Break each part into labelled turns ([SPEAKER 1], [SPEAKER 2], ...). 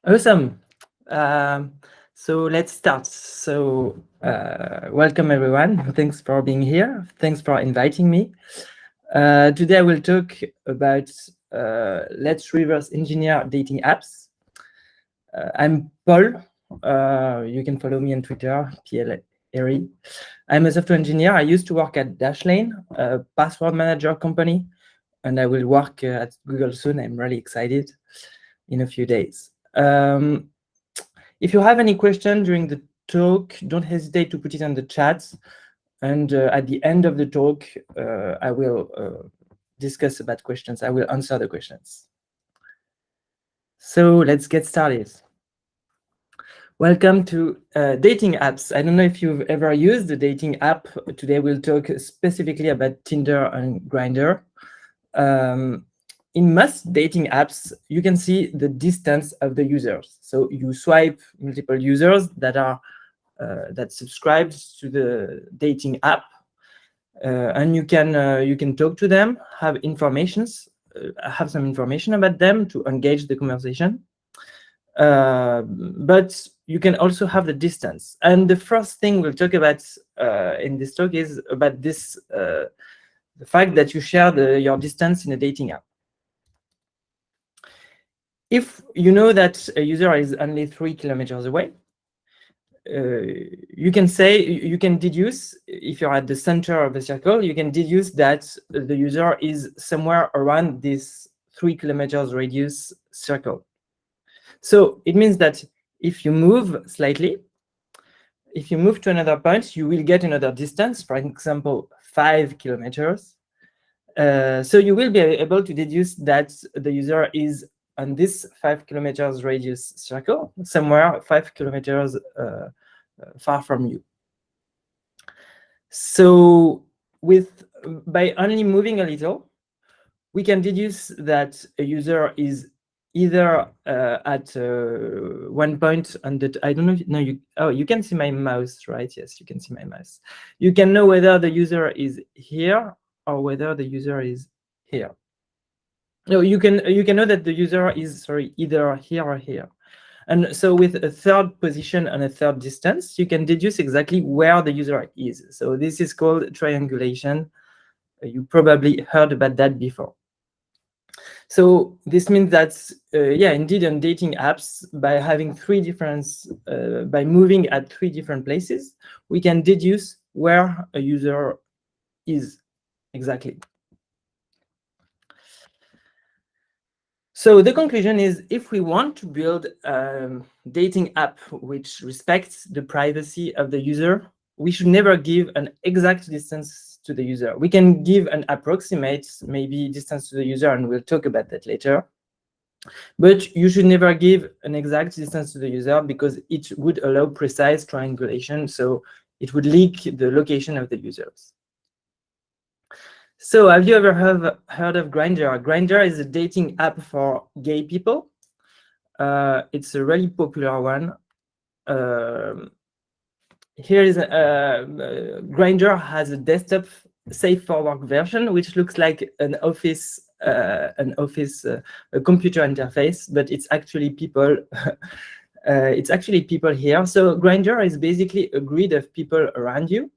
[SPEAKER 1] Awesome. So let's start. Welcome everyone. Thanks for being here. Thanks for inviting me. Today I will talk about let's reverse engineer dating apps. I'm Paul. You can follow me on Twitter, PL Hery. I'm a software engineer. I used to work at Dashlane, a password manager company, and I will work at Google soon. I'm really excited in a few days. If you have any question during the talk, don't hesitate to put it in the chat. And at the end of the talk, I will discuss about questions. I will answer the questions. So let's get started. Welcome to dating apps. I don't know if you've ever used the dating app. Today we'll talk specifically about Tinder and Grindr. In most dating apps, you can see the distance of the users. So you swipe multiple users that are that subscribed to the dating app, and you can talk to them, have some information about them to engage the conversation. But you can also have the distance. And the first thing we'll talk about in this talk is about this the fact that you share your distance in a dating app. If you know that a user is only 3 kilometers away, you can deduce, if you're at the center of the circle, you can deduce that the user is somewhere around this 3 kilometers radius circle. So it means that if you move slightly, if you move to another point, you will get another distance, for example, 5 kilometers. So you will be able to deduce that the user is on this 5 kilometers radius circle, somewhere 5 kilometers far from you. So by only moving a little, we can deduce that a user is either at one point on the, I don't know, you can see my mouse, right? Yes, you can see my mouse. You can know whether the user is here or whether the user is here. No, you can know that the user is, either here or here. And so with a third position and a third distance, you can deduce exactly where the user is. So this is called triangulation. You probably heard about that before. So this means that, indeed, on dating apps, by having by moving at 3 different places, we can deduce where a user is exactly. So the conclusion is, if we want to build a dating app which respects the privacy of the user, we should never give an exact distance to the user. We can give an approximate, maybe, distance to the user, and we'll talk about that later. But you should never give an exact distance to the user, because it would allow precise triangulation, so it would leak the location of the users. So have you ever heard of Grindr? Grindr is a dating app for gay people. It's a really popular one. Here is Grindr has a desktop safe for work version, which looks like an office a computer interface, but it's actually people. It's actually people here. So Grindr is basically a grid of people around you,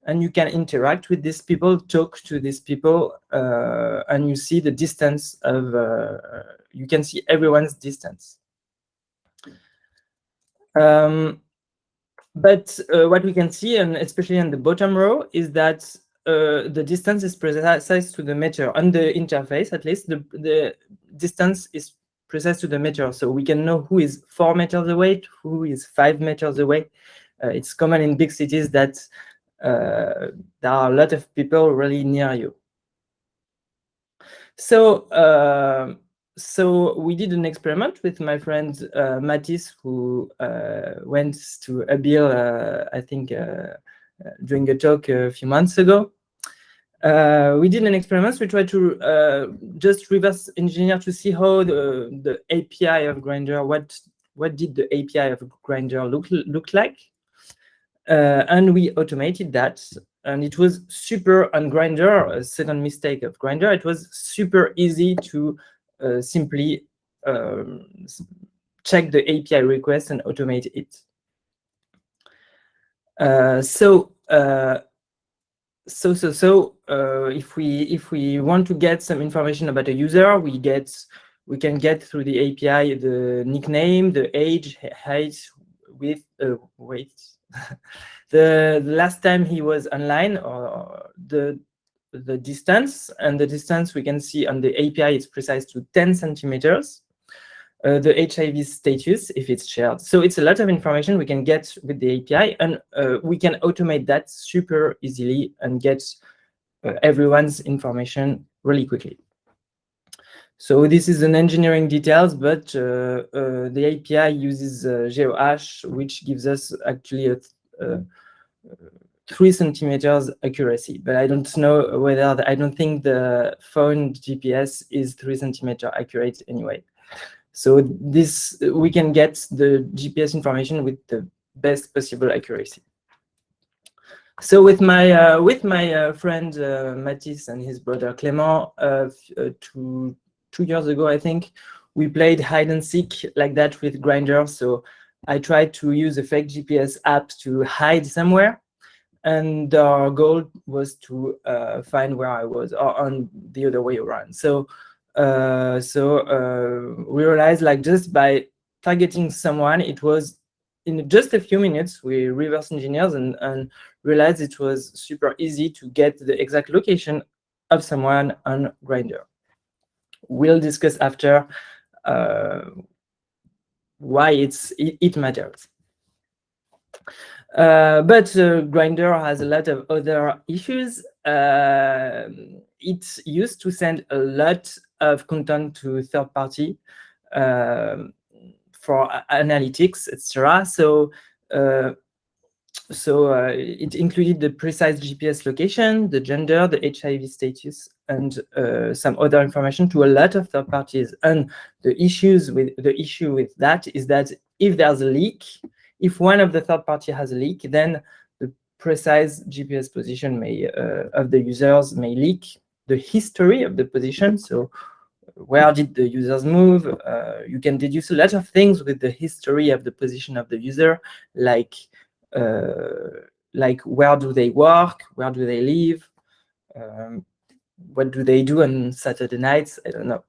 [SPEAKER 1] and you can interact with these people, talk to these people, and you see the distance of. You can see everyone's distance. But what we can see, and especially on the bottom row, is that the distance is precise to the meter. On the interface, at least, the distance is precise to the meter. So we can know who is 4 meters away, who is 5 meters away. It's common in big cities that there are a lot of people really near you. So we did an experiment with my friend Mathis, who went to Abbeal, I think, during a talk a few months ago. We did an experiment. We tried to just reverse engineer to see how the API of Grindr, what did the API of Grindr look like, and we automated that. And it was super, on Grindr, a second mistake of Grindr, it was super easy to simply check the API request and automate it. If we want to get some information about a user, we can get through the API the nickname, the age, height, width, weight, the last time he was online, or the distance, and the distance we can see on the API is precise to 10 centimeters. The HIV status, if it's shared. So it's a lot of information we can get with the API, and we can automate that super easily and get everyone's information really quickly. So this is an engineering details, but the API uses GeoHash, which gives us actually a 3 centimeters accuracy, but I don't know whether I don't think the phone GPS is 3 centimeter accurate anyway. So this we can get the GPS information with the best possible accuracy. So with my friend Mathis and his brother Clément, 2 years ago, I think, we played hide and seek like that with Grindr. So I tried to use a fake GPS app to hide somewhere, and our goal was to find where I was, or on the other way around. So we realized, like, just by targeting someone, it was in just a few minutes we reverse engineers and realized it was super easy to get the exact location of someone on Grindr. We'll discuss after why it matters. But Grindr has a lot of other issues. It used to send a lot of content to third party for analytics, etc. So it included the precise GPS location, the gender, the HIV status, and some other information to a lot of third parties. And the issue with that is that if there's a leak, if one of the third party has a leak, then the precise GPS position of the users may leak the history of the position. So where did the users move? You can deduce a lot of things with the history of the position of the user, like where do they work, where do they live, what do they do on Saturday nights? I don't know.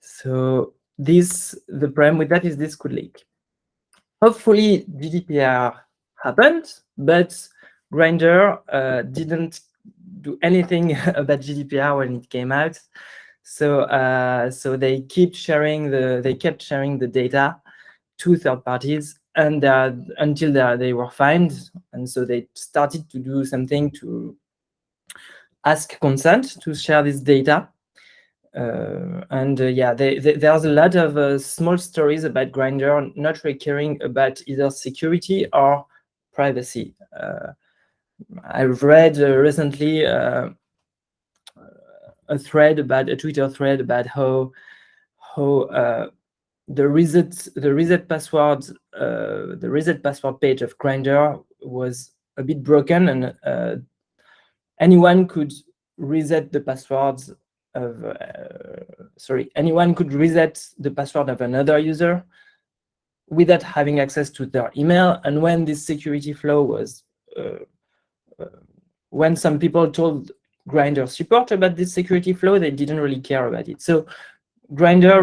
[SPEAKER 1] So the problem with that is this could leak. Hopefully GDPR happened, but Grindr didn't do anything about GDPR when it came out. So they kept sharing the data to third parties, and until they were fined, and so they started to do something to ask consent to share this data. There's a lot of small stories about Grindr not really caring about either security or privacy. I've read recently a Twitter thread about how the reset password page of Grindr was a bit broken, and anyone could reset the passwords of anyone could reset the password of another user without having access to their email. And when this security flaw was when some people told Grindr support about this security flaw, they didn't really care about it. So Grindr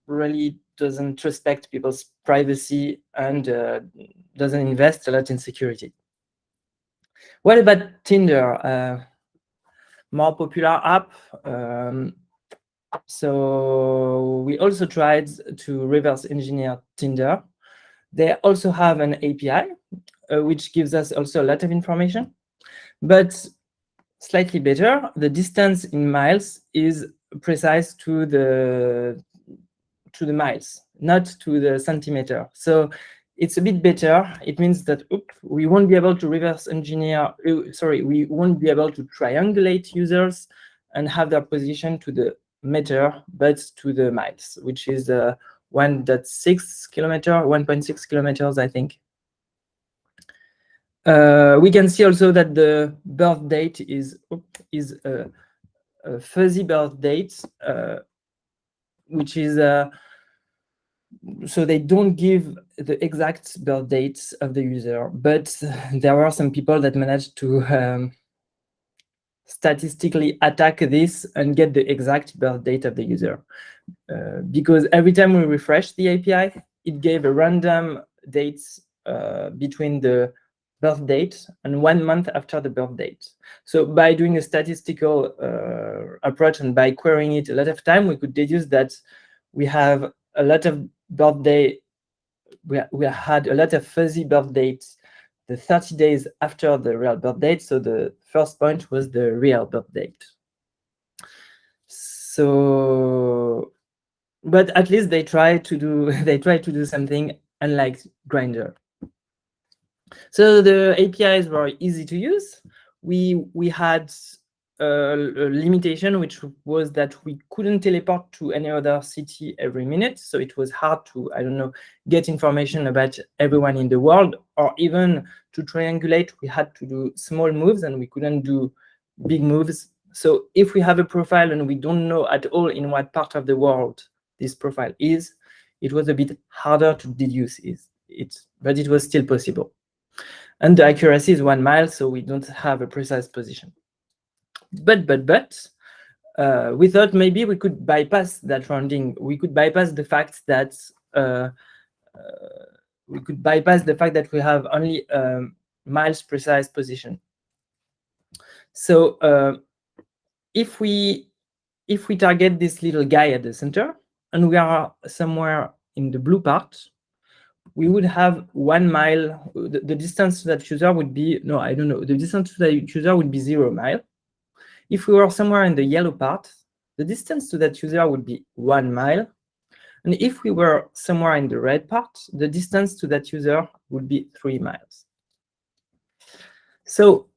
[SPEAKER 1] really doesn't respect people's privacy and doesn't invest a lot in security. What about Tinder? More popular app. So we also tried to reverse engineer Tinder. They also have an API, which gives us also a lot of information, but slightly better. The distance in miles is precise to the miles, not to the centimeter. So it's a bit better. It means that we won't be able to reverse engineer. We won't be able to triangulate users and have their position to the meter, but to the miles, which is 1.6 kilometers, I think. We can see also that the birth date is a fuzzy birth date, which is so they don't give the exact birth dates of the user, but there were some people that managed to statistically attack this and get the exact birth date of the user. Because every time we refresh the API, it gave a random dates between the birth date and 1 month after the birth date. So by doing a statistical approach and by querying it a lot of time, we could deduce that we have a lot of birthday, we had a lot of fuzzy birth dates the 30 days after the real birth date. So the first point was the real birth date. So, but at least they try to do something unlike Grindr. So the APIs were easy to use. We had a limitation, which was that we couldn't teleport to any other city every minute. So it was hard to, I don't know, get information about everyone in the world, or even to triangulate, we had to do small moves and we couldn't do big moves. So if we have a profile and we don't know at all in what part of the world this profile is, it was a bit harder to deduce it, but it was still possible. And the accuracy is 1 mile, so we don't have a precise position. But we thought maybe we could bypass that rounding. We could bypass the fact that we have only miles precise position. So if we target this little guy at the center and we are somewhere in the blue part, we would have 1 mile. The distance to that user would be, no, I don't know. The distance to that user would be 0 mile. If we were somewhere in the yellow part, the distance to that user would be 1 mile. And if we were somewhere in the red part, the distance to that user would be 3 miles. So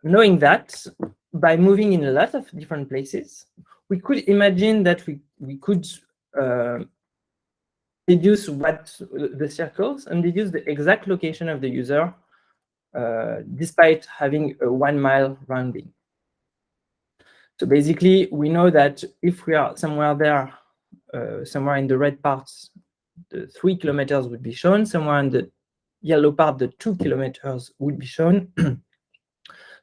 [SPEAKER 1] knowing that, by moving in a lot of different places, we could imagine that we could deduce what the circles and deduce the exact location of the user despite having a 1 mile rounding. So basically, we know that if we are somewhere there, somewhere in the red parts, the 3 kilometers would be shown. Somewhere in the yellow part, the 2 kilometers would be shown.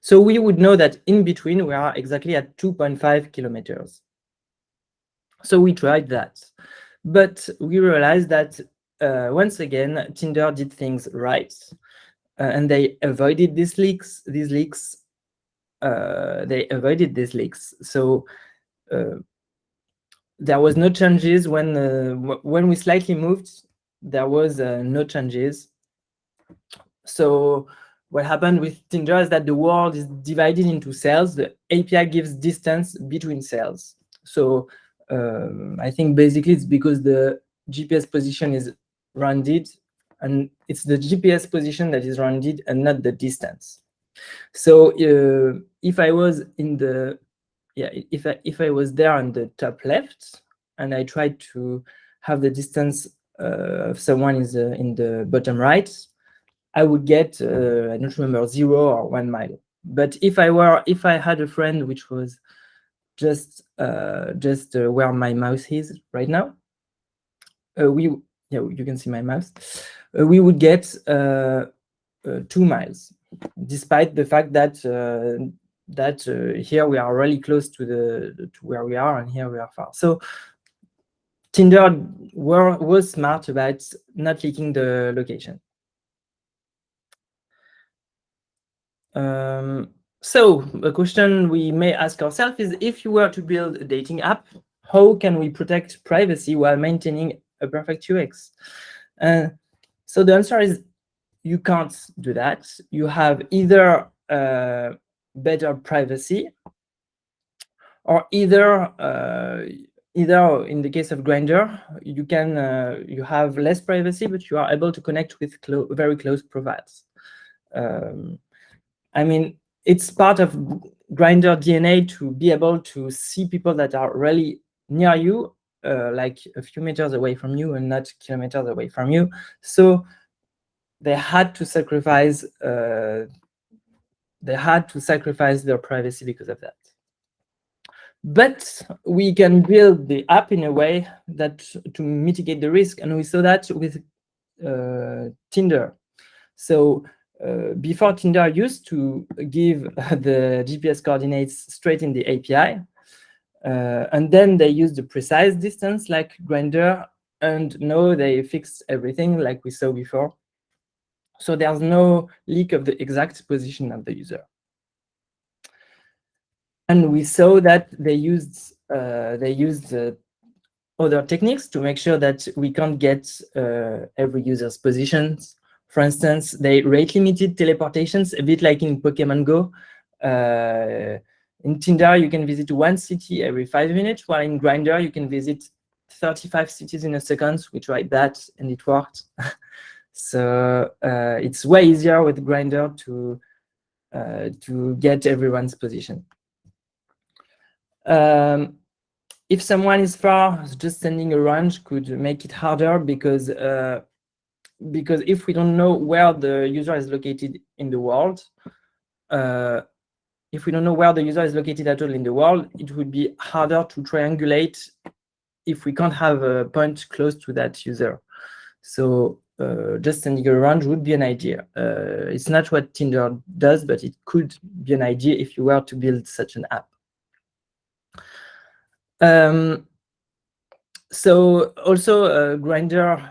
[SPEAKER 1] So we would know that in between, we are exactly at 2.5 kilometers. So we tried that. But we realized that, once again, Tinder did things right. And they avoided these leaks. They avoided these leaks. So there was no changes when we slightly moved. There was no changes. So what happened with Tinder is that the world is divided into cells. The API gives distance between cells. So I think basically it's because the GPS position is rounded, and it's the GPS position that is rounded and not the distance. So if I was in the if I was there on the top left and I tried to have the distance of someone in the bottom right, I would get I don't remember 0 or 1 mile. But if I had a friend which was just where my mouse is right now, you can see my mouse. We would get 2 miles, despite the fact that here we are really close to where we are, and here we are far. So Tinder was smart about not leaking the location. So a question we may ask ourselves is, if you were to build a dating app, how can we protect privacy while maintaining a perfect UX? So the answer is, you can't do that. You have either better privacy, or either in the case of Grindr, you have less privacy, but you are able to connect with very close profiles. I mean, it's part of Grindr DNA to be able to see people that are really near you, like a few meters away from you and not kilometers away from you. So they had to sacrifice their privacy because of that. But we can build the app in a way that to mitigate the risk, and we saw that with Tinder. So before, Tinder used to give the GPS coordinates straight in the API, and then they used the precise distance like Grindr, and now they fixed everything like we saw before. So there's no leak of the exact position of the user. And we saw that they used other techniques to make sure that we can't get every user's positions. For instance, they rate limited teleportations, a bit like in Pokemon Go. In Tinder, you can visit one city every 5 minutes, while in Grindr, you can visit 35 cities in a second. We tried that, and it worked. So it's way easier with Grindr to get everyone's position. If someone is far, just sending a range could make it harder because if we don't know where the user is located in the world, if we don't know where the user is located at all in the world, it would be harder to triangulate if we can't have a point close to that user. So just sending a range would be an idea. It's not what Tinder does, but it could be an idea if you were to build such an app. So also Grindr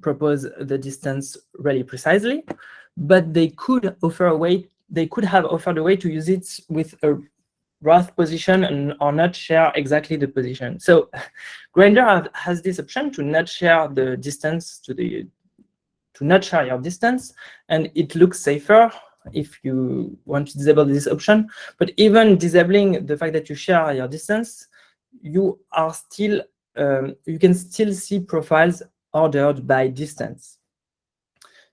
[SPEAKER 1] propose the distance really precisely, but they could offer a way. They could have offered a way to use it with a rough position and or not share exactly the position. So Grindr has this option to not share the distance to not share your distance, and it looks safer if you want to disable this option. But even disabling the fact that you share your distance, you are still you can still see profiles ordered by distance.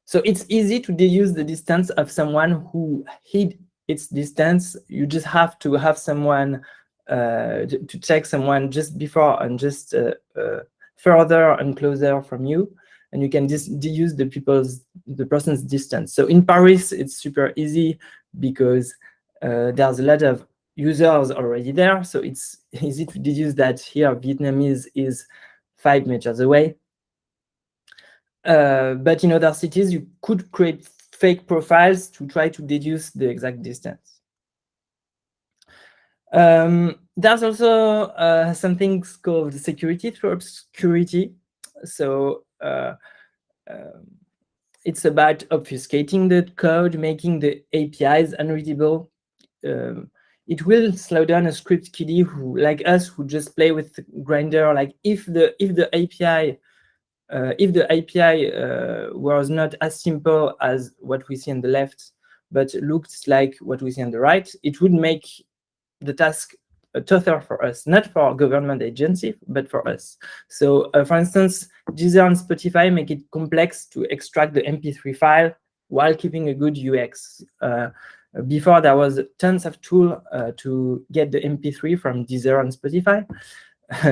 [SPEAKER 1] So it's easy to deduce the distance of someone who hid its distance. You just have to have someone to check someone just before and just further and closer from you, and you can deduce the person's distance. So in Paris, it's super easy because there's a lot of users already there, so it's easy to deduce that here Vietnamese is 5 meters away. But in other cities, you could create fake profiles to try to deduce the exact distance. There's also something called security through obscurity. So it's about obfuscating the code, making the APIs unreadable. It will slow down a script kiddie who, like us, who just play with Grindr. Like if the API was not as simple as what we see on the left, but looked like what we see on the right, it would make the task tougher for us, not for government agency, but for us. So for instance, Deezer and Spotify make it complex to extract the MP3 file while keeping a good UX. Before, there was tons of tools to get the MP3 from Deezer and Spotify.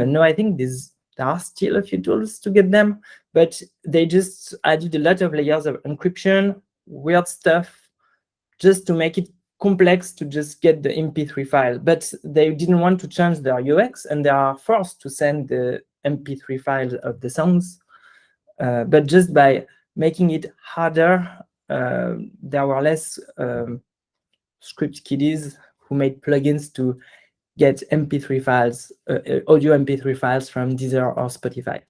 [SPEAKER 1] No, I think there are still a few tools to get them, but they just added a lot of layers of encryption, weird stuff, just to make it complex to just get the MP3 file. But they didn't want to change their UX, and they are forced to send the MP3 files of the songs. But just by making it harder, there were less script kiddies who made plugins to get MP3 files, audio MP3 files from Deezer or Spotify.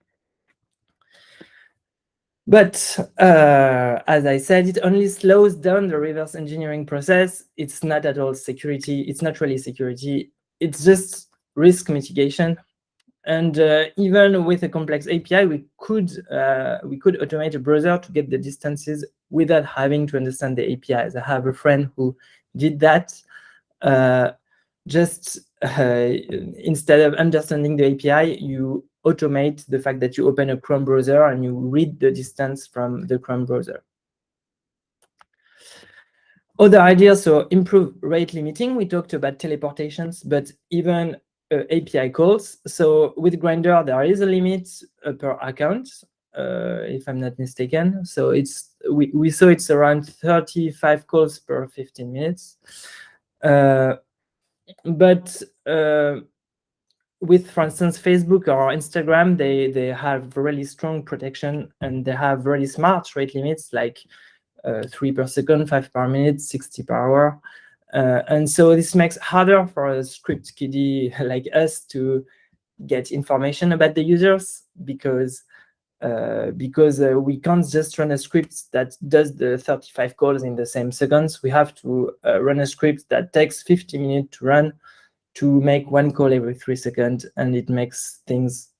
[SPEAKER 1] But as I said, it only slows down the reverse engineering process. It's not at all security. It's not really security. It's just risk mitigation. And even with a complex API, we could automate a browser to get the distances without having to understand the APIs. I have a friend who did that. Instead of understanding the API, you automate the fact that you open a Chrome browser and you read the distance from the Chrome browser. Other ideas, so improve rate limiting. We talked about teleportations, but even API calls. So with Grindr, there is a limit per account, if I'm not mistaken. So we saw it's around 35 calls per 15 minutes. but with, for instance, Facebook or Instagram, they have really strong protection, and they have really smart rate limits, like 3 per second, 5 per minute, 60 per hour. And so this makes harder for a script kiddie like us to get information about the users, because we can't just run a script that does the 35 calls in the same seconds. We have to run a script that takes 50 minutes to run, to make 1 call every 3 seconds, and it makes things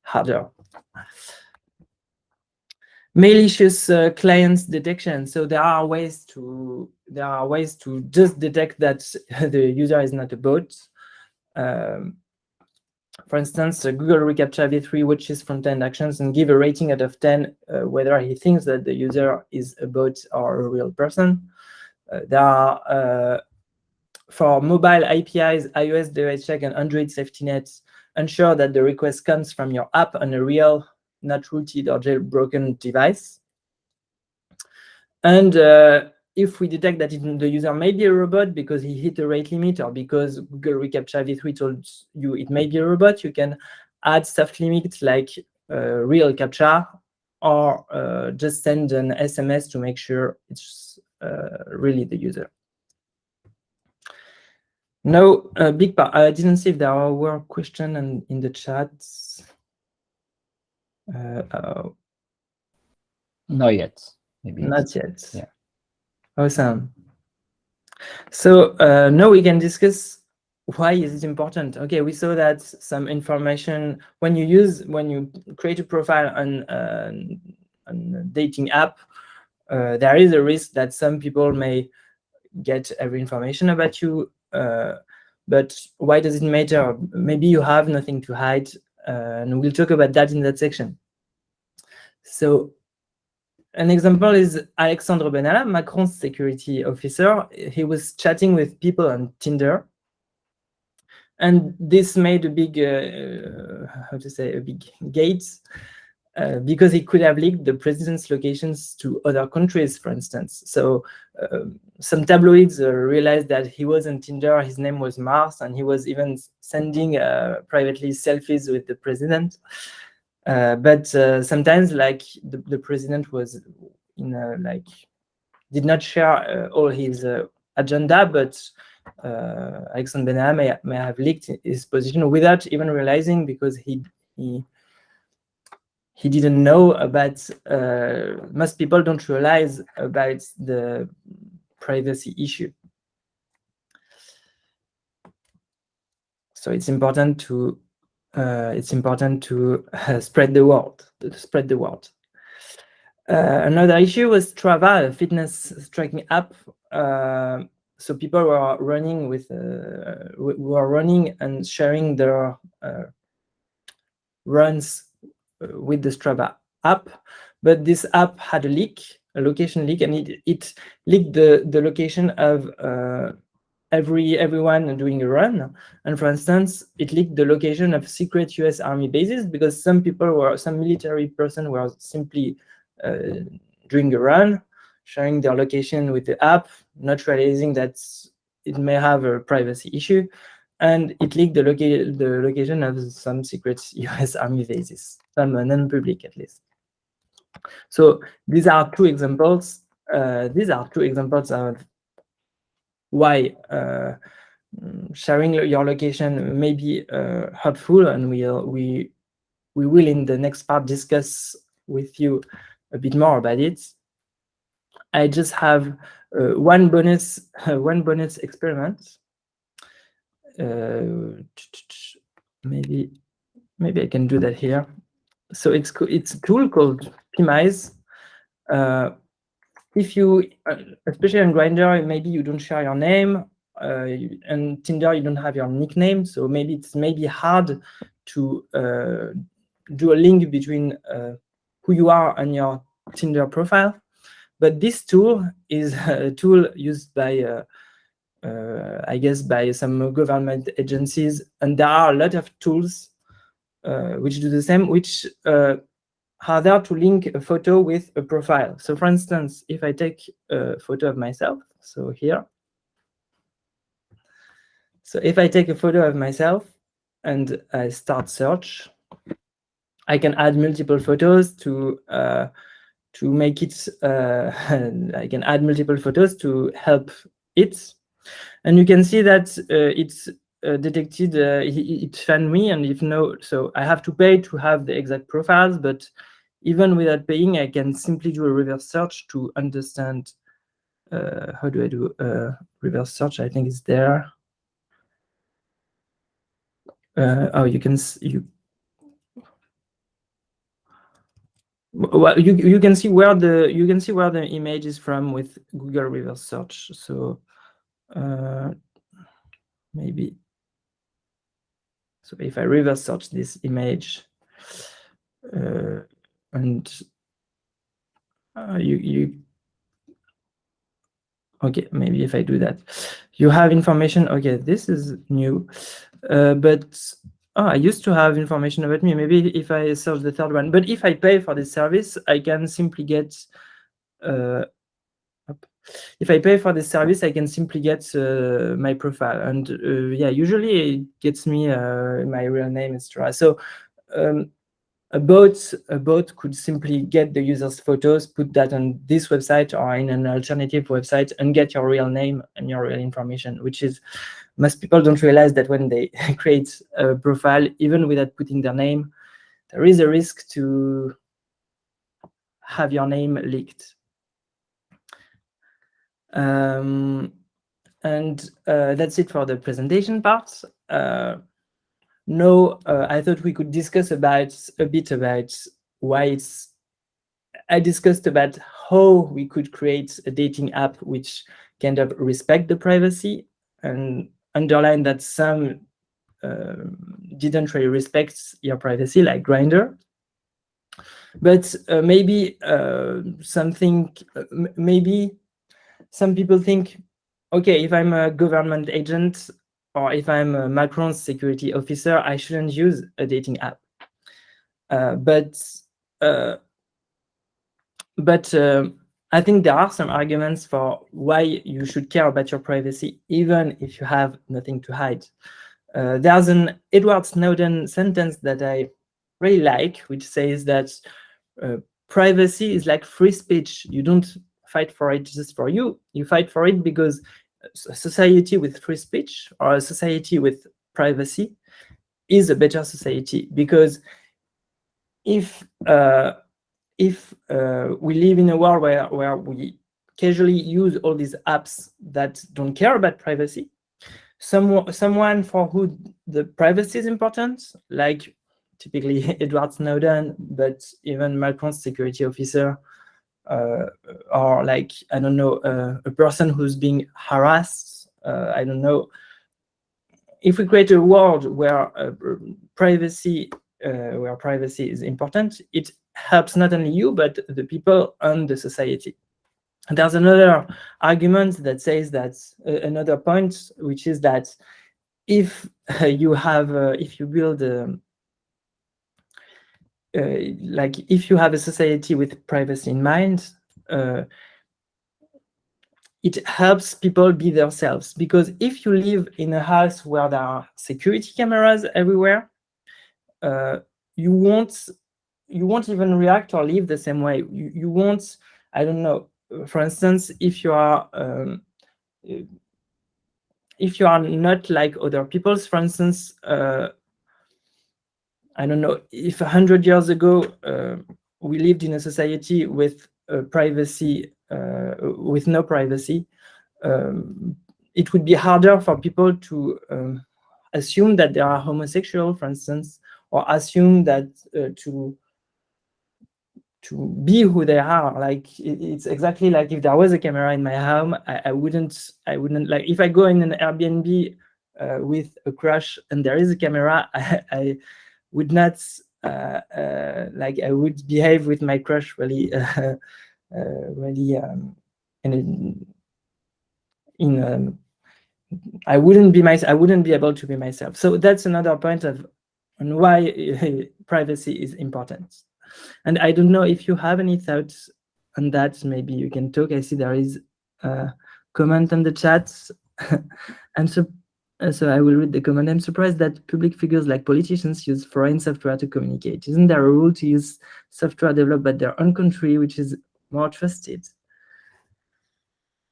[SPEAKER 1] harder. Malicious clients detection. So there are ways to just detect that the user is not a bot. For instance, Google reCAPTCHA v3 watches front-end actions and give a rating out of 10 whether he thinks that the user is a bot or a real person. There are for mobile APIs, iOS device check and Android safety nets ensure that the request comes from your app on a real, not rooted or jailbroken device. And if we detect that the user may be a robot because he hit a rate limit, or because Google reCAPTCHA v3 told you it may be a robot, you can add soft limits like real CAPTCHA, or just send an SMS to make sure it's really the user. No, big part. I didn't see if there were questions in the chat.
[SPEAKER 2] Not yet. Maybe
[SPEAKER 1] not yet.
[SPEAKER 2] Yeah.
[SPEAKER 1] Awesome. So now we can discuss why is it important. Okay, we saw that some information when you create a profile on a dating app, there is a risk that some people may get every information about you. But why does it matter? Maybe you have nothing to hide, and we'll talk about that in that section. So an example is Alexandre Benalla, Macron's security officer. He was chatting with people on Tinder, and this made a big, a big gate, because he could have leaked the president's locations to other countries, for instance. So some tabloids realized that he was on Tinder, his name was Mars, and he was even sending privately selfies with the president. But sometimes, like the president was did not share all his agenda, but Alexandre Benalla may have leaked his position without even realizing, because he didn't know about. Most people don't realize about the privacy issue. So it's important to spread the word. Another issue was Strava, a fitness tracking app. So people were running and sharing their runs with the Strava app, but this app had a location leak, and it leaked the location of everyone doing a run. And for instance, it leaked the location of secret US Army bases, because some military person were simply doing a run, sharing their location with the app, not realizing that it may have a privacy issue, and it leaked the location of some secret US Army bases, some non-public at least. So these are two examples. Of why sharing your location may be helpful, and we will in the next part discuss with you a bit more about it. I just have one bonus experiment. Maybe I can do that here. So it's a tool called Pimize. If you, especially on Grindr, maybe you don't share your name, and Tinder you don't have your nickname, so maybe it's hard to do a link between who you are and your Tinder profile. But this tool is a tool used by I guess by some government agencies, and there are a lot of tools which do the same, which are there to link a photo with a profile. So for instance, if I take a photo of myself, so here, So if I take a photo of myself and I start search, I can add multiple photos to make it. I can add multiple photos to help it, and you can see that it's detected. It found me, and if no, so I have to pay to have the exact profiles. But even without paying, I can simply do a reverse search to understand. How do I do reverse search? I think it's there. Oh, you can well, you can see where the image is from with Google reverse search. So maybe so if I reverse search this image and you okay, maybe if I do that, you have information. Okay, this is new, but I used to have information about me. Maybe if I search the third one, but if I pay for this service, I can simply get. If I pay for this service, I can simply get my profile, and yeah, usually it gets me my real name, etc. So a bot could simply get the user's photos, put that on this website or in an alternative website, and get your real name and your real information, which is most people don't realize that when they create a profile, even without putting their name, there is a risk to have your name leaked. And that's it for the presentation part. Now, I thought we could discuss a bit about why it's. I discussed about how we could create a dating app which kind of respect the privacy, and underline that some didn't really respect your privacy, like Grindr. But maybe maybe some people think, okay, if I'm a government agent or if I'm a Macron's security officer, I shouldn't use a dating app. But I think there are some arguments for why you should care about your privacy, even if you have nothing to hide. There's an Edward Snowden sentence that I really like, which says that privacy is like free speech. You don't fight for it just for you. You fight for it because a society with free speech or a society with privacy is a better society. Because if we live in a world where we casually use all these apps that don't care about privacy, someone for who the privacy is important, like typically Edward Snowden, but even Macron's security officer, or like, I don't know, a person who's being harassed, I don't know. If we create a world where privacy is important, it helps not only you, but the people and the society. And there's another argument that says that, another point, which is that if if you build like if you have a society with privacy in mind, it helps people be themselves. Because if you live in a house where there are security cameras everywhere, you won't even react or live the same way. You won't, I don't know, for instance, if you are not like other people's, for instance, I don't know, if 100 years ago we lived in a society with privacy, with no privacy, it would be harder for people to assume that they are homosexual, for instance, or assume that to be who they are. Like it's exactly like if there was a camera in my home, I wouldn't like, if I go in an Airbnb with a crush and there is a camera, I would not like, I would behave with my crush really really I wouldn't be able to be myself. So that's another point of on why privacy is important. And I don't know if you have any thoughts on that. Maybe you can talk. I see there is a comment on the chat. And so So I will read the comment. I'm surprised that public figures like politicians use foreign software to communicate. Isn't there a rule to use software developed by their own country, which is more trusted?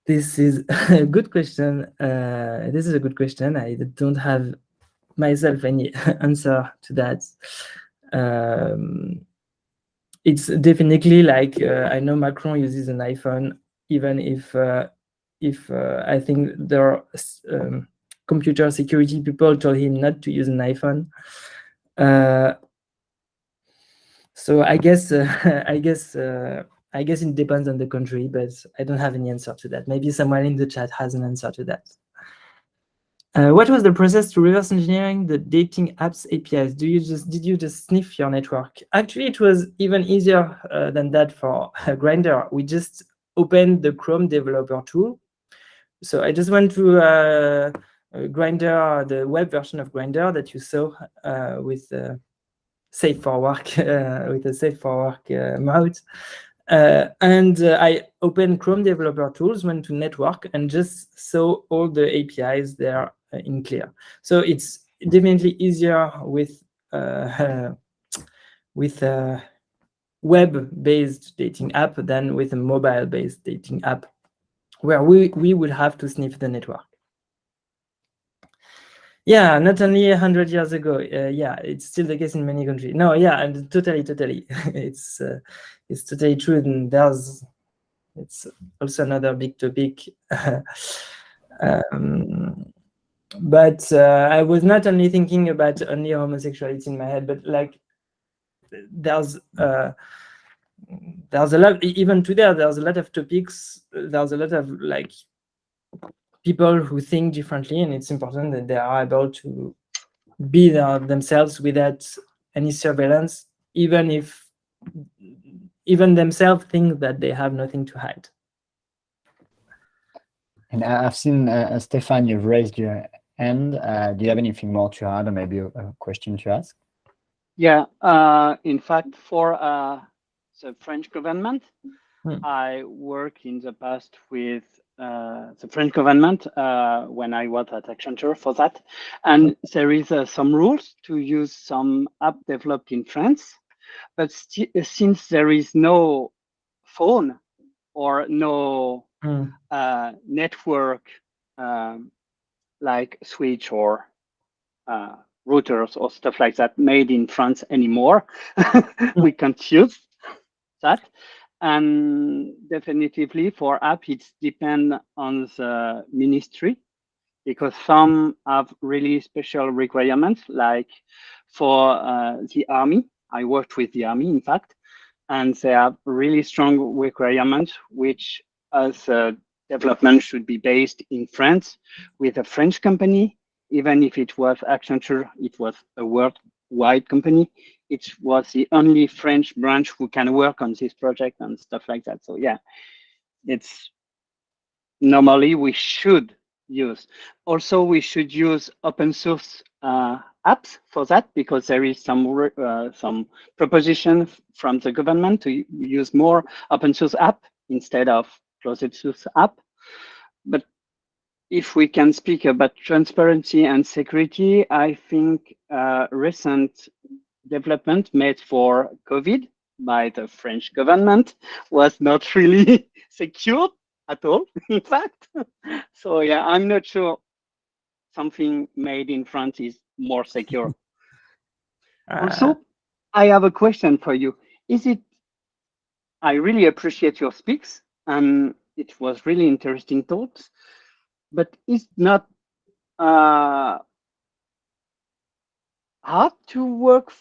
[SPEAKER 1] This is a good question. This is a good question. I don't have myself any answer to that. It's definitely like I know Macron uses an iPhone, even if I think there are computer security people told him not to use an iPhone. So I guess I guess it depends on the country, but I don't have any answer to that. Maybe someone in the chat has an answer to that. What was the process to reverse engineering the dating apps APIs? Did you just sniff your network? Actually, it was even easier than that for Grindr. We just opened the Chrome developer tool. So I just went to Grindr, the web version of Grindr that you saw with Safe for Work with a Safe for Work mode. And I opened Chrome Developer Tools, went to Network, and just saw all the APIs there in clear. So it's definitely easier with a web-based dating app than with a mobile-based dating app, where we would have to sniff the network. Yeah, not only 100 years ago. Yeah, it's still the case in many countries. No, yeah, and totally. It's totally true. And it's also another big topic. But I was not only thinking about only homosexuality in my head, but like there's a lot. Even today, there's a lot of topics. There's a lot of like people who think differently, and it's important that they are able to be themselves without any surveillance, even if even themselves think that they have nothing to hide.
[SPEAKER 2] And I've seen, Stefan, you've raised your hand. Do you have anything more to add, or maybe a question to ask?
[SPEAKER 3] Yeah, in fact, for the French government, I worked in the past with the French government when I was at Accenture for that. And there is some rules to use some app developed in France. But since there is no phone or no network like switch or routers or stuff like that made in France anymore, we can't use that. And definitively for app, it depends on the ministry, because some have really special requirements, like for the army. I worked with the army, in fact, and they have really strong requirements, which as development should be based in France with a French company. Even if it was Accenture, it was a worldwide company. It was the only French branch who can work on this project and stuff like that. So yeah, it's normally we should use. Also, we should use open source apps for that, because there is some proposition from the government to use more open source app instead of closed source app. But if we can speak about transparency and security, I think recent development made for COVID by the French government was not really secure at all, in fact. So yeah, I'm not sure something made in France is more secure. Also, I have a question for you. I really appreciate your speaks, and it was really interesting thoughts, but it's not hard to work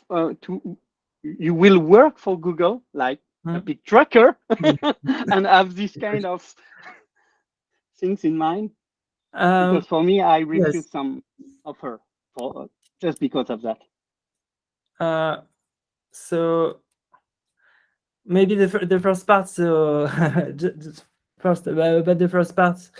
[SPEAKER 3] you will work for Google like a big tracker and have this kind of things in mind? Because for me, I refuse some offer for just because of that.
[SPEAKER 1] So maybe the first part. So first about the first part.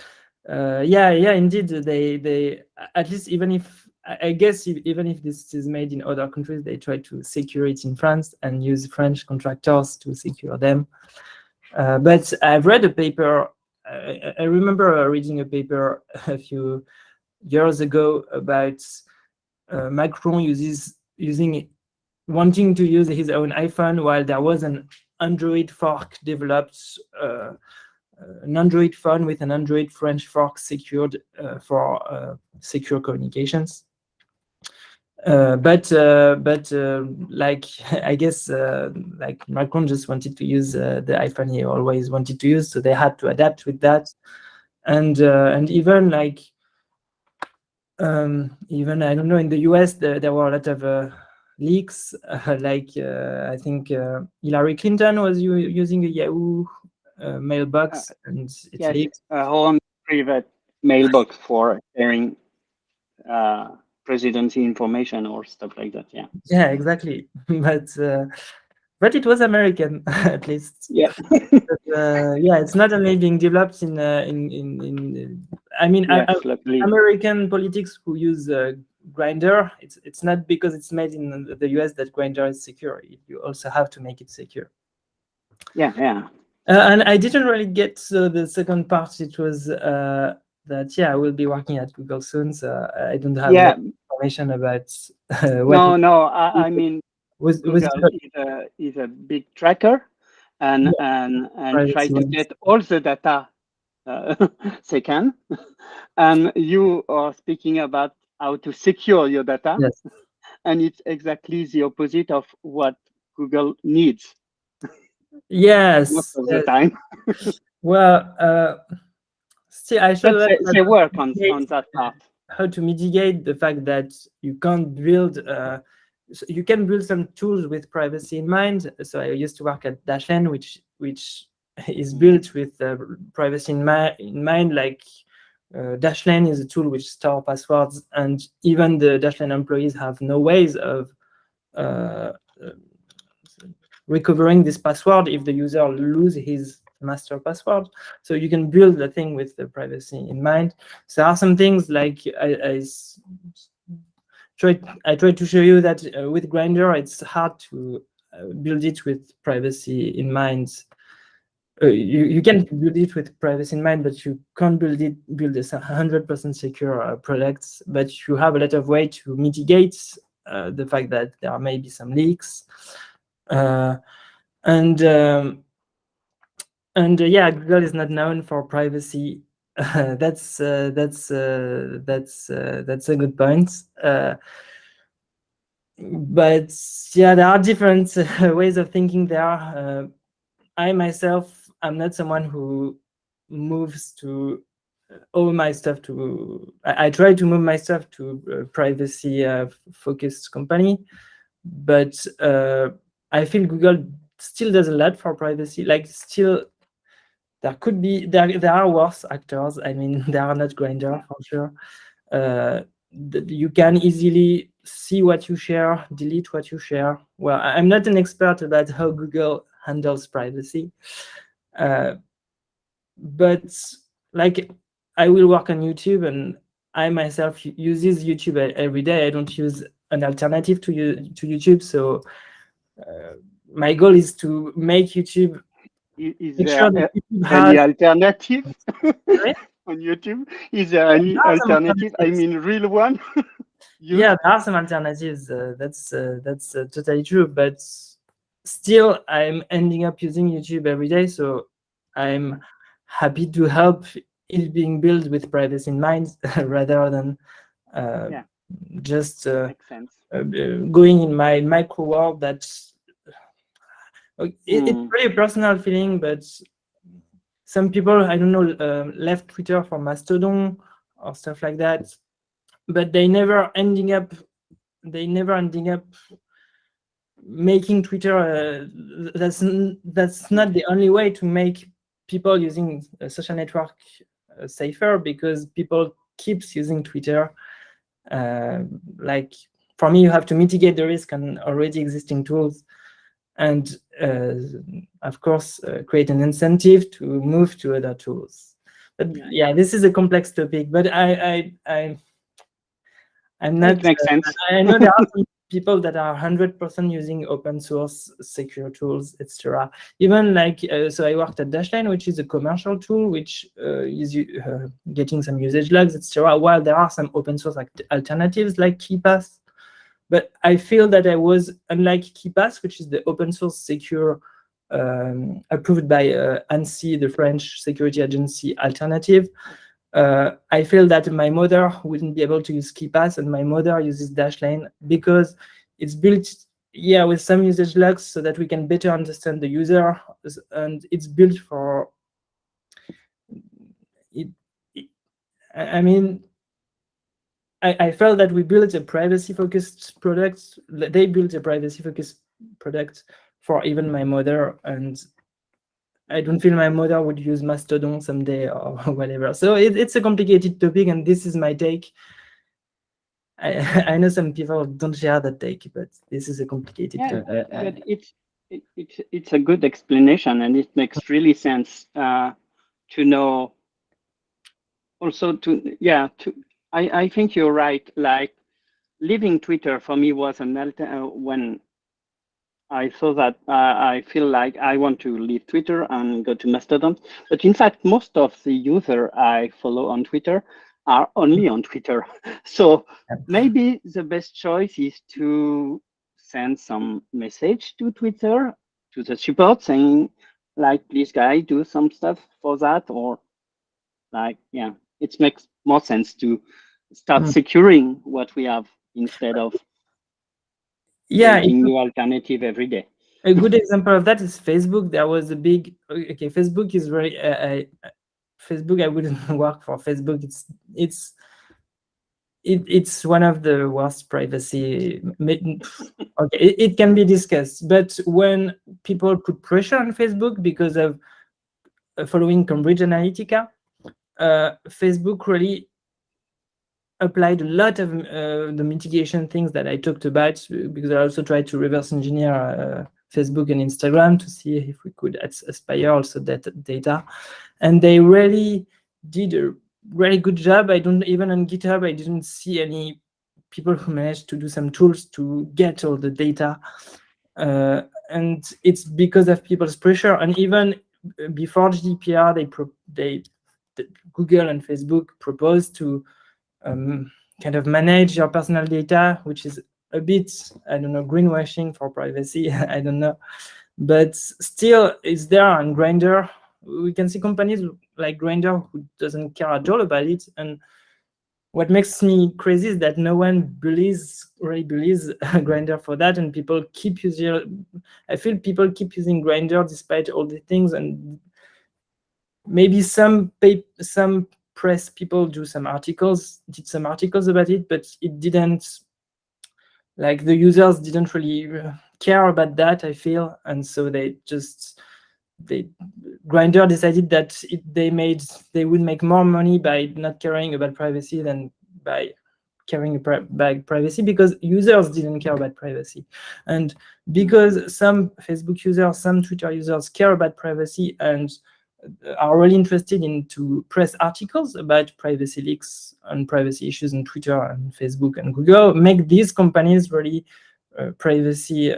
[SPEAKER 1] Yeah, indeed. They at least, even if I guess even if this is made in other countries, they try to secure it in France and use French contractors to secure them. But I've read a paper. I remember reading a paper a few years ago about Macron wanting to use his own iPhone while there was an Android fork developed, an Android phone with an Android French fork secured for secure communications. But like I guess like Macron just wanted to use the iPhone he always wanted to use, so they had to adapt with that, and even like even I don't know, in the US there were a lot of leaks, like I think Hillary Clinton was using a Yahoo mailbox, and it
[SPEAKER 3] Yes,
[SPEAKER 1] leaked.
[SPEAKER 3] a own private mailbox for sharing presidency information or stuff like that. Yeah.
[SPEAKER 1] Yeah, exactly. But it was American at least.
[SPEAKER 3] Yeah.
[SPEAKER 1] Yeah, it's not only being developed in I mean,
[SPEAKER 3] Yes, luckily.
[SPEAKER 1] American politics who use Grindr. It's not because it's made in the US that Grindr is secure. You also have to make it secure.
[SPEAKER 3] Yeah, yeah.
[SPEAKER 1] And I didn't really get the second part. It was that I will be working at Google soon, so I don't have
[SPEAKER 3] Yeah.
[SPEAKER 1] information about what.
[SPEAKER 3] No. I mean,
[SPEAKER 1] was
[SPEAKER 3] Google is a big tracker, and try to get all the data they can. And you are speaking about how to secure your data.
[SPEAKER 1] Yes.
[SPEAKER 3] And it's exactly the opposite of what Google needs.
[SPEAKER 1] Yes.
[SPEAKER 3] Most of the time.
[SPEAKER 1] Well, still, I should
[SPEAKER 3] they work on that part.
[SPEAKER 1] How to mitigate the fact that you can't build. You can build some tools with privacy in mind. So I used to work at Dashlane, which is built with privacy in mind. Like Dashlane is a tool which stores passwords, and even the Dashlane employees have no ways of recovering this password if the user loses his master password. So you can build the thing with the privacy in mind. So there are some things like I tried to show you that with Grindr it's hard to build it with privacy in mind. You can build it with privacy in mind, but you can't build a 100% secure products. But you have a lot of way to mitigate the fact that there may be some leaks. Yeah, Google is not known for privacy. That's a good point. But yeah, there are different ways of thinking there. I myself, I'm not someone who moves to all my stuff to. I try to move my stuff to a privacy focused company, but I feel Google still does a lot for privacy. Like still, there are worse actors. I mean, they are not Grindr for sure. You can easily see what you share, delete what you share. Well, I'm not an expert about how Google handles privacy, but like I will work on YouTube, and I myself uses YouTube every day. I don't use an alternative to YouTube, so my goal is to make YouTube.
[SPEAKER 3] Is there any alternative on YouTube? Is there any alternative? I mean, real one?
[SPEAKER 1] Yeah, there are some alternatives. That's totally true. But still, I'm ending up using YouTube every day, so I'm happy to help it being built with privacy in mind rather than just going in my micro world. That's it's really a personal feeling, but some people, I don't know, left Twitter for Mastodon or stuff like that, but they never ending up making Twitter. That's not the only way to make people using a social network safer, because people keeps using Twitter. Like for me, you have to mitigate the risk on already existing tools, and of course create an incentive to move to other tools. But yeah, this is a complex topic, but I'm not.
[SPEAKER 3] It makes sense.
[SPEAKER 1] I know there are some people that are 100% using open source secure tools, etc. Even like, so I worked at Dashlane, which is a commercial tool, which is getting some usage logs, etc. While there are some open source alternatives like KeePass, but I feel that I was, unlike KeePass, which is the open source secure approved by ANSSI, the French security agency alternative, I feel that my mother wouldn't be able to use KeePass, and my mother uses Dashlane because it's built, yeah, with some usage logs so that we can better understand the user, and it's built for it. I mean, I felt that we built a privacy-focused product. They built a privacy-focused product for even my mother, and I don't feel my mother would use Mastodon someday or whatever. So it's a complicated topic, and this is my take. I know some people don't share that take, but this is a complicated topic.
[SPEAKER 3] But it's a good explanation, and it makes really sense to know. Also, I think you're right. Like leaving Twitter for me was when I saw that I feel like I want to leave Twitter and go to Mastodon. But in fact, most of the users I follow on Twitter are only on Twitter. So maybe the best choice is to send some message to Twitter, to the support saying, like, please guys, do some stuff for that. Or like, yeah, it makes more sense to start securing what we have instead of creating new alternative every day.
[SPEAKER 1] A good example of that is Facebook. There was a big, okay, Facebook is very, Facebook, I wouldn't work for Facebook. It's one of the worst privacy. Okay, it can be discussed, but when people put pressure on Facebook because of following Cambridge Analytica, Facebook really applied a lot of the mitigation things that I talked about, because I also tried to reverse engineer Facebook and Instagram to see if we could aspire also that data. And they really did a really good job. I don't, even on GitHub, I didn't see any people who managed to do some tools to get all the data. And it's because of people's pressure. And even before GDPR, Google and Facebook proposed to kind of manage your personal data, which is a bit, I don't know, greenwashing for privacy. I don't know, but still it's there on Grindr. We can see companies like Grindr who doesn't care at all about it. And what makes me crazy is that no one really believes Grindr for that, and people keep using. I feel people keep using Grindr despite all the things, and maybe some press people did some articles about it, but it didn't, like, the users didn't really care about that, I feel. And so Grindr decided that they would make more money by not caring about privacy than by caring about privacy, because users didn't care about privacy. And because some Facebook users, some Twitter users care about privacy and are really interested in to press articles about privacy leaks and privacy issues on Twitter and Facebook and Google, make these companies really privacy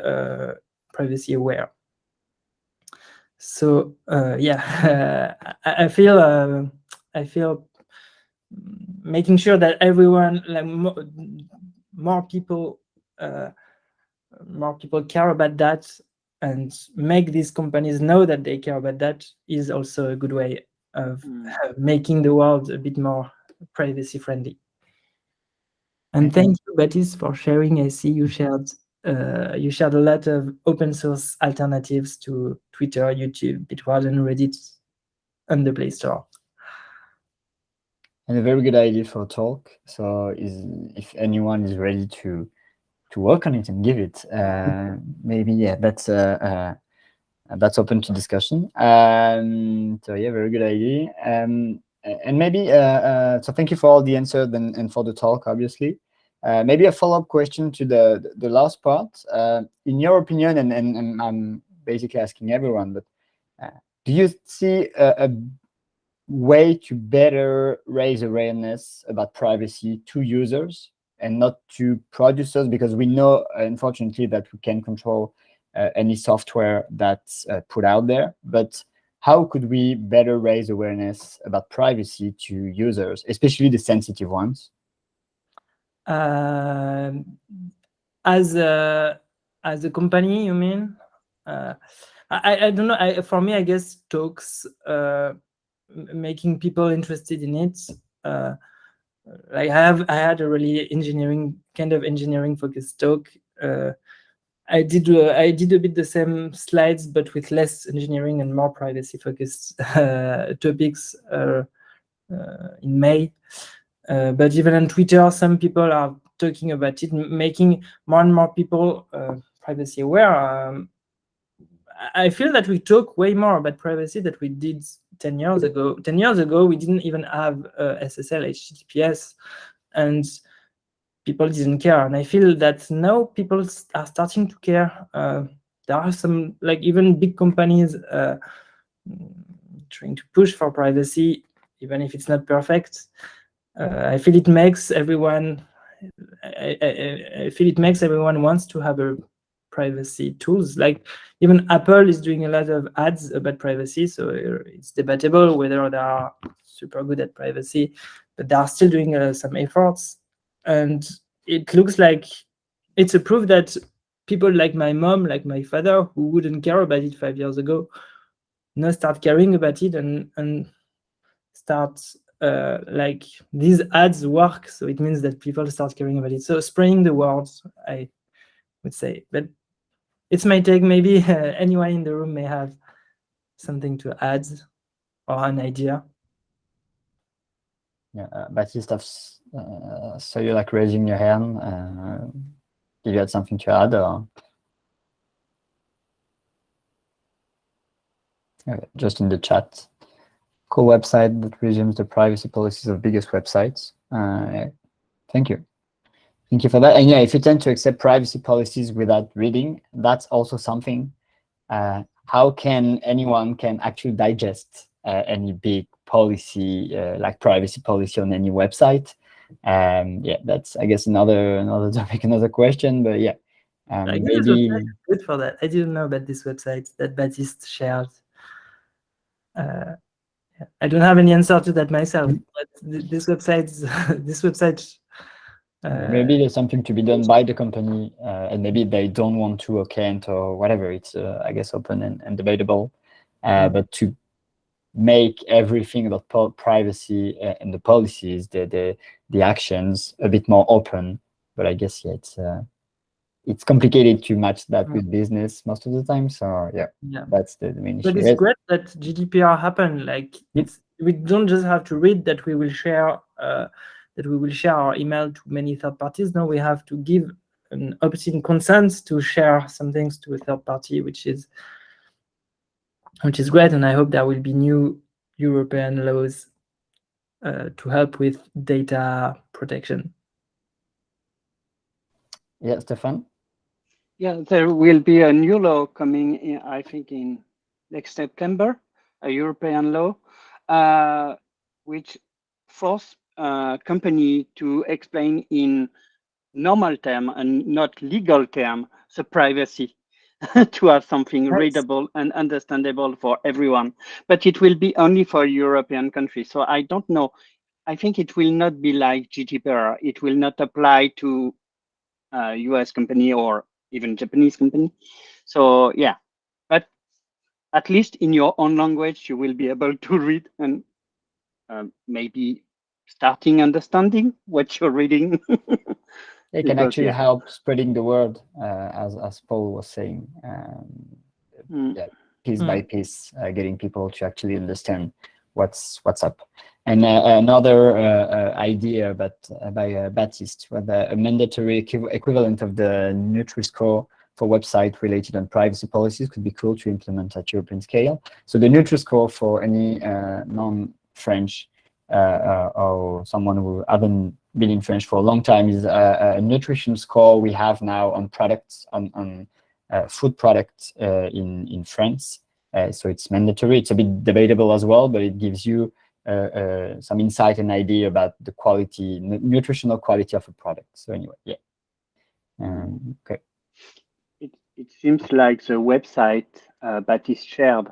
[SPEAKER 1] aware. So yeah, I feel making sure that everyone, like more people care about that, and make these companies know that they care about that, is also a good way of making the world a bit more privacy friendly. And thank you, Baptiste, for sharing. I see you shared a lot of open source alternatives to Twitter, YouTube, Bitwarden, and Reddit on the Play Store.
[SPEAKER 2] And a very good idea for a talk. So if anyone is ready to work on it and give it, maybe, yeah, that's open to discussion. So yeah, very good idea. And maybe so thank you for all the answers and for the talk, obviously. Maybe a follow-up question to the last part. In your opinion, and I'm basically asking everyone, but do you see a way to better raise awareness about privacy to users? and not to producers, because we know, unfortunately, that we can control any software that's put out there. But how could we better raise awareness about privacy to users, especially the sensitive ones?
[SPEAKER 1] As a company, you mean? I don't know. For me, I guess talks, making people interested in it. Like I had a really engineering focused talk. I did a bit the same slides, but with less engineering and more privacy focused topics in May. But even on Twitter, some people are talking about it, making more and more people privacy aware. I feel that we talk way more about privacy than we did 10 years ago. 10 years ago, we didn't even have SSL, HTTPS, and people didn't care. And I feel that now people are starting to care. There are some, like even big companies trying to push for privacy, even if it's not perfect. I feel it makes everyone. I feel it makes everyone wants to have a privacy tools. Like even Apple is doing a lot of ads about privacy, so it's debatable whether they are super good at privacy, but they are still doing some efforts. And it looks like it's a proof that people like my mom, like my father, who wouldn't care about it 5 years ago, now start caring about it and start like these ads work. So it means that people start caring about it. So spreading the word, I would say. But it's my take. Maybe anyone in the room may have something to add or an idea.
[SPEAKER 2] Yeah, Baptiste, so you're like raising your hand. Did you have something to add? Or? Okay, just in the chat. Cool website that resumes the privacy policies of biggest websites. Yeah. Thank you. Thank you for that. And yeah, if you tend to accept privacy policies without reading, that's also something. How can anyone actually digest any big policy, like privacy policy on any website? Yeah, that's, I guess, another topic, another question. But yeah,
[SPEAKER 1] I guess
[SPEAKER 2] maybe
[SPEAKER 1] this website is good for that. I didn't know about this website that Baptiste shared. I don't have any answer to that myself, but this website,
[SPEAKER 2] maybe there's something to be done by the company, and maybe they don't want to or can't or whatever. It's, I guess, open and debatable. But to make everything about privacy and the policies, the actions a bit more open. But I guess, yeah, it's complicated to match that with business most of the time. So yeah. That's the main issue.
[SPEAKER 1] But it's great that GDPR happened. Like we don't just have to read that we will share our email to many third parties. Now we have to give an opt-in consent to share some things to a third party, which is great. And I hope there will be new European laws to help with data protection.
[SPEAKER 2] Yeah, Stefan?
[SPEAKER 3] Yeah, there will be a new law coming in, I think, in next September, a European law, which force company to explain in normal term and not legal term the privacy to have something readable and understandable for everyone. But it will be only for European countries. So I don't know. I think it will not be like GDPR. It will not apply to US company or even Japanese company. So yeah, but at least in your own language, you will be able to read and maybe starting understanding what you're reading.
[SPEAKER 2] It can actually help spreading the word, as Paul was saying. Yeah, piece by piece, getting people to actually understand what's up. And another idea, by Baptiste, with a mandatory equivalent of the Nutri-Score for website related on privacy policies could be cool to implement at European scale. So the Nutri-Score, for any non-French or someone who haven't been in French for a long time, is a nutrition score we have now on products, on food products in France. So it's mandatory. It's a bit debatable as well, but it gives you some insight and idea about the quality, nutritional quality of a product. So anyway, yeah. Okay.
[SPEAKER 3] It seems like the website that is shared,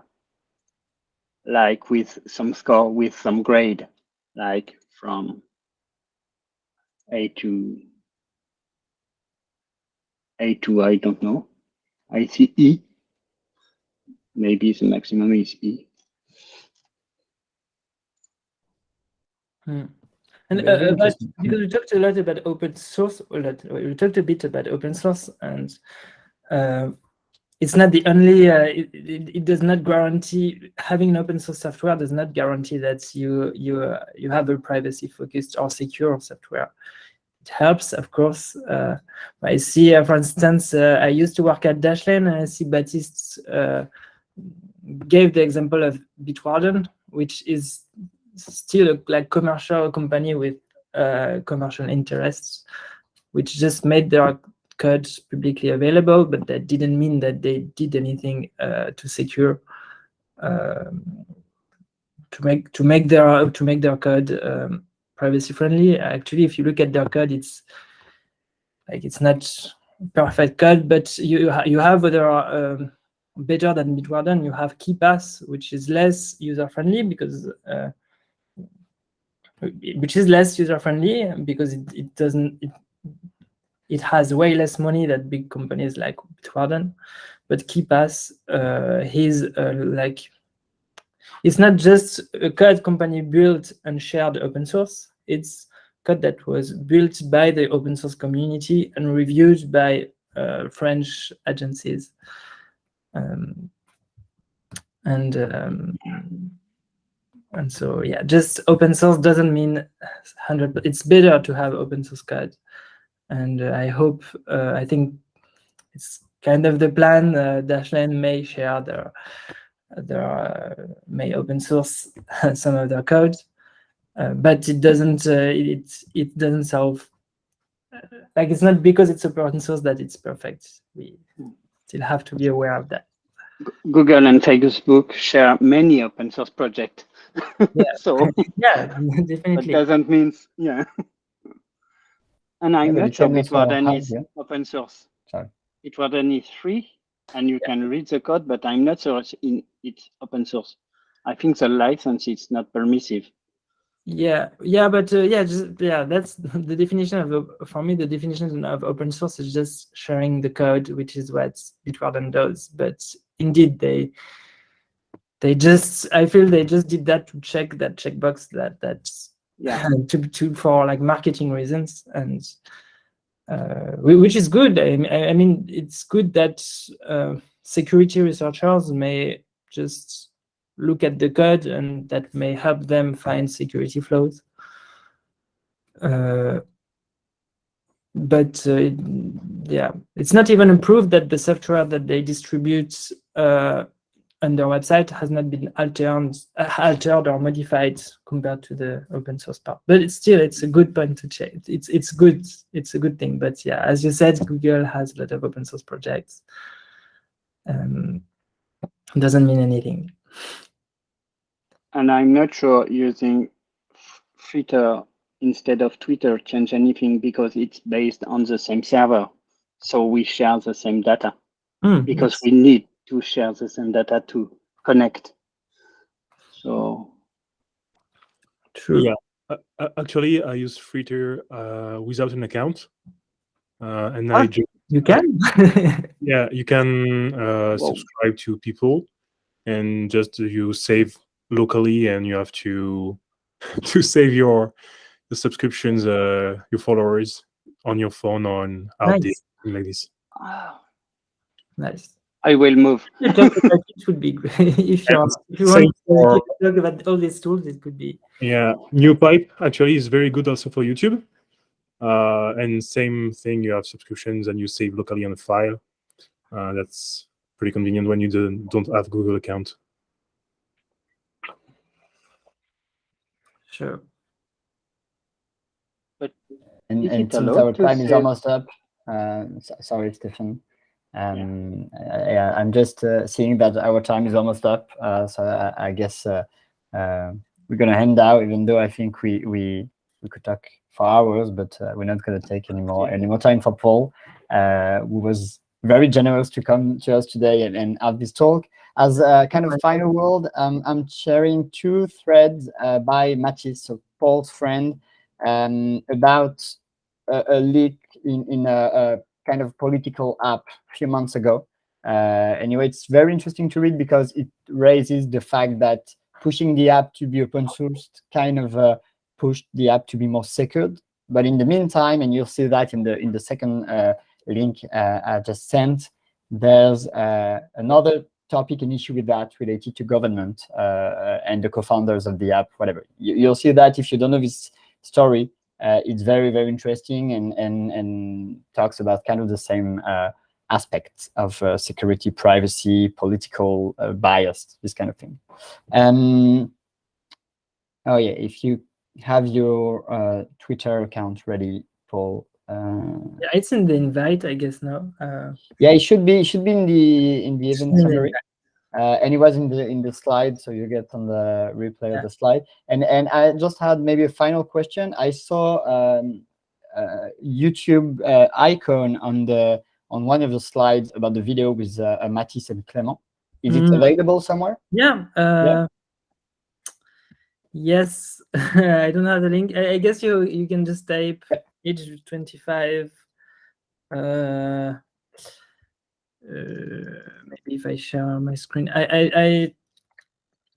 [SPEAKER 3] like with some score, with some grade, like from A to I don't know. I see E. Maybe the maximum is E.
[SPEAKER 1] And because we talked a lot about open source, we talked a bit about open source, and it's not the only. It does not guarantee having an open source software does not guarantee that you have a privacy focused or secure software. It helps, of course. I see, for instance, I used to work at Dashlane, and I see Baptiste gave the example of Bitwarden, which is still a commercial company with commercial interests, which just made their code publicly available, but that didn't mean that they did anything to secure to make their code privacy friendly. Actually, if you look at their code, it's not perfect code, but you have other better than Bitwarden. You have KeePass, which is less user friendly because it has way less money than big companies like Bitwarden. But KeePass it's not just a code company built and shared open source. It's code that was built by the open source community and reviewed by French agencies. And so, yeah, just open source doesn't mean 100%. It's better to have open source code. And I hope, I think it's kind of the plan. Dashlane may share may open source some of their code, but it doesn't. It doesn't solve. It's not because it's open source that it's perfect. We still have to be aware of that.
[SPEAKER 3] Google and Facebook share many open source projects.
[SPEAKER 1] Yeah.
[SPEAKER 3] So
[SPEAKER 1] yeah, definitely.
[SPEAKER 3] That doesn't mean And I'm not sure Bitwarden is open source.
[SPEAKER 2] Sorry.
[SPEAKER 3] Bitwarden is free, and you can read the code, but I'm not sure it's open source. I think the license is not permissive.
[SPEAKER 1] But that's the definition for me. The definition of open source is just sharing the code, which is what Bitwarden does. But indeed, I feel they just did that to check that checkbox that's for marketing reasons, and which is good. I mean, it's good that security researchers may just look at the code, and that may help them find security flaws. But it's not even approved that the software that they distribute on their website has not been altered or modified compared to the open source part. But it's a good point to check. It's good. It's a good thing. But yeah, as you said, Google has a lot of open source projects. Doesn't mean anything.
[SPEAKER 3] And I'm not sure using Twitter instead of Twitter change anything because it's based on the same server. So we share the same data because we need to share the same data to connect. So
[SPEAKER 1] true.
[SPEAKER 4] Yeah, actually, I use Twitter without an account, and
[SPEAKER 1] you can.
[SPEAKER 4] Yeah, you can subscribe to people, and just you save locally, and you have to save your subscriptions, your followers on your phone or out there, like this.
[SPEAKER 1] Nice.
[SPEAKER 3] I will move.
[SPEAKER 1] It would be great if you want to talk about all these tools. It could be.
[SPEAKER 4] Yeah, NewPipe actually is very good also for YouTube. And same thing, you have subscriptions and you save locally on the file. That's pretty convenient when you don't have Google account.
[SPEAKER 1] Sure.
[SPEAKER 3] But
[SPEAKER 2] and since our time is almost up, sorry, Stephen. I'm just seeing that our time is almost up. So I guess we're gonna end out, even though I think we could talk for hours, but we're not gonna take any more time for Paul, who was very generous to come to us today and have this talk. As a kind of final word, I'm sharing 2 threads by Mathis, so Paul's friend, about a leak in a kind of political app a few months ago. Anyway, it's very interesting to read because it raises the fact that pushing the app to be open sourced kind of pushed the app to be more secured. But in the meantime, and you'll see that in the second link I just sent, there's another topic and issue with that related to government and the co-founders of the app, whatever. You'll see that if you don't know this story, it's very, very interesting and talks about kind of the same aspects of security, privacy, political bias, this kind of thing. Oh yeah, if you have your Twitter account ready, Paul.
[SPEAKER 1] Yeah, it's in the invite, I guess now.
[SPEAKER 2] Yeah, it should be in the event summary. And it was in the slide, so you get on the replay of the slide. And I just had maybe a final question. I saw YouTube icon on one of the slides about the video with Mathis and Clément. Is it available somewhere?
[SPEAKER 1] Yeah.
[SPEAKER 2] Yeah.
[SPEAKER 1] Yes. I don't have the link. I guess you can just type age 25. Maybe if I share my screen, I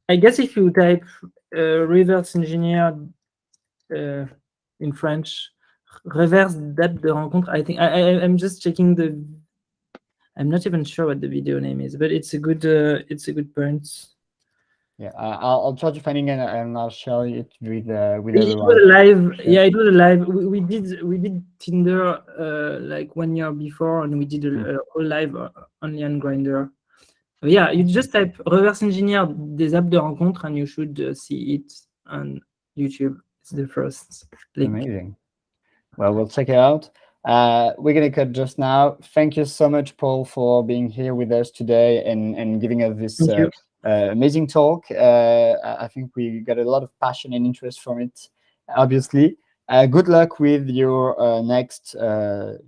[SPEAKER 1] guess if you type reverse engineer in French, reverse date de rencontre, I think I'm just checking the. I'm not even sure what the video name is, but it's a good point.
[SPEAKER 2] Yeah, I'll try to find it and I'll share it with everyone.
[SPEAKER 1] It was live. Yeah, it was live. We did Tinder like 1 year before, and we did a whole live only on Grindr. Yeah, you just type reverse engineer des apps de rencontre, and you should see it on YouTube. It's the first link.
[SPEAKER 2] Amazing. Well, we'll check it out. We're going to cut just now. Thank you so much, Paul, for being here with us today and giving us this amazing talk. I think we got a lot of passion and interest from it, obviously. Good luck with your next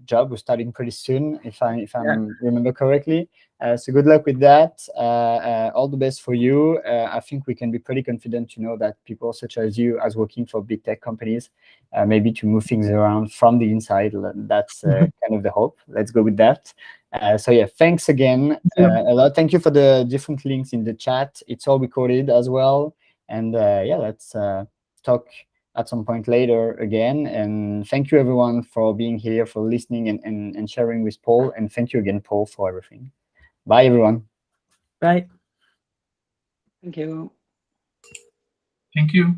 [SPEAKER 2] job. We're starting pretty soon, if I remember correctly. So good luck with that. All the best for you. I think we can be pretty confident to know that people such as you, as working for big tech companies, maybe to move things around from the inside. That's kind of the hope. Let's go with that. So yeah, thanks again a lot. Thank you for the different links in the chat. It's all recorded as well. And yeah, let's talk at some point later again. And thank you everyone for being here, for listening and sharing with Paul. And thank you again, Paul, for everything. Bye, everyone.
[SPEAKER 1] Bye.
[SPEAKER 3] Thank you.
[SPEAKER 5] Thank you.